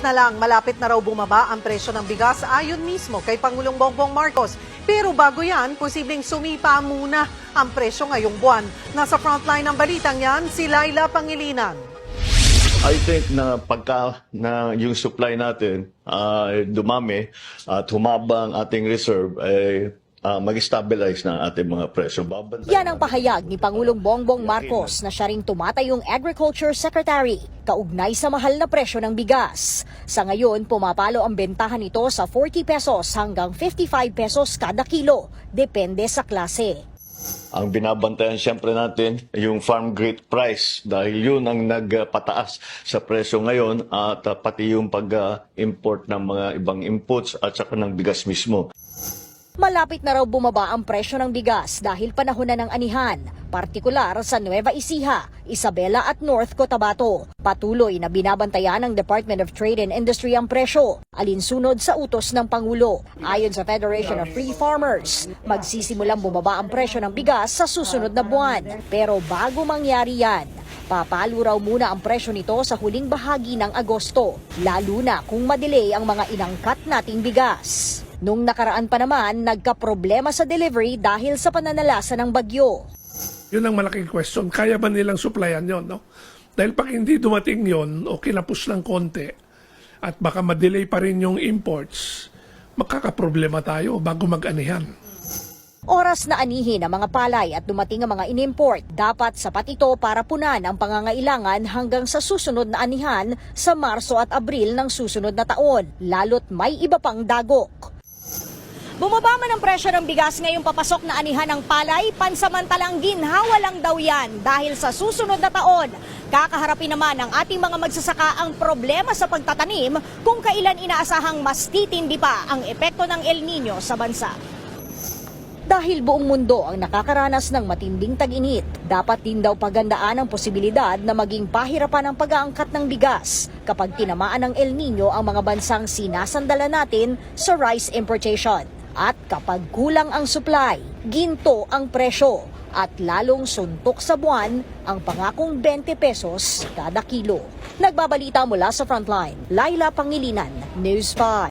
na lang, malapit na raw bumaba ang presyo ng bigas ayon mismo kay Pangulong Bongbong Marcos. Pero bago yan, posibleng sumipa muna ang presyo ngayong buwan. Nasa frontline ng balitang yan, si Laila Pangilinan. I think na pagka na yung supply natin dumami at humaba ang ating reserve, mag-stabilize na ang ating mga presyo. Yan ang pahayag ni Pangulong Bongbong Marcos na siya ring tumatayong Agriculture Secretary kaugnay sa mahal na presyo ng bigas. Sa ngayon, pumapalo ang bentahan nito sa 40 pesos hanggang 55 pesos kada kilo, depende sa klase. Ang binabantayan siyempre natin yung farm gate price dahil yun ang nagpataas sa presyo ngayon at pati yung pag-import ng mga ibang inputs at saka ng bigas mismo. Malapit na raw bumaba ang presyo ng bigas dahil panahon na ng anihan, partikular sa Nueva Ecija, Isabela at North Cotabato. Patuloy na binabantayan ng Department of Trade and Industry ang presyo, alinsunod sa utos ng Pangulo. Ayon sa Federation of Free Farmers, magsisimulang bumaba ang presyo ng bigas sa susunod na buwan. Pero bago mangyari yan, papalo raw muna ang presyo nito sa huling bahagi ng Agosto, lalo na kung madelay ang mga inangkat nating bigas. Nung nakaraan pa naman, nagka-problema sa delivery dahil sa pananalasa ng bagyo. Yun ang malaking question. Kaya ba nilang supplyan yon, no? Dahil pag hindi dumating yon o kinapos ng konti at baka madelay pa rin yung imports, magkakaproblema tayo bago mag-anihan. Oras na anihin ang mga palay at dumating ang mga inimport. Dapat sapat ito para punan ang pangangailangan hanggang sa susunod na anihan sa Marso at Abril ng susunod na taon, lalo't may iba pang dagok. Bumaba man ang presyo ng bigas ngayong papasok na anihan ng palay, pansamantalang ginhawa lang daw yan dahil sa susunod na taon. Kakaharapin naman ng ating mga magsasaka ang problema sa pagtatanim kung kailan inaasahang mas titindi pa ang epekto ng El Nino sa bansa. Dahil buong mundo ang nakakaranas ng matinding tag-init, dapat din daw pagandaan ang posibilidad na maging pahirapan ang pag-aangkat ng bigas kapag tinamaan ng El Nino ang mga bansang sinasandala natin sa rice importation. At kapag kulang ang supply, ginto ang presyo at lalong suntok sa buwan ang pangakong 20 pesos kada kilo. Nagbabalita mula sa Frontline, Laila Pangilinan, News 5.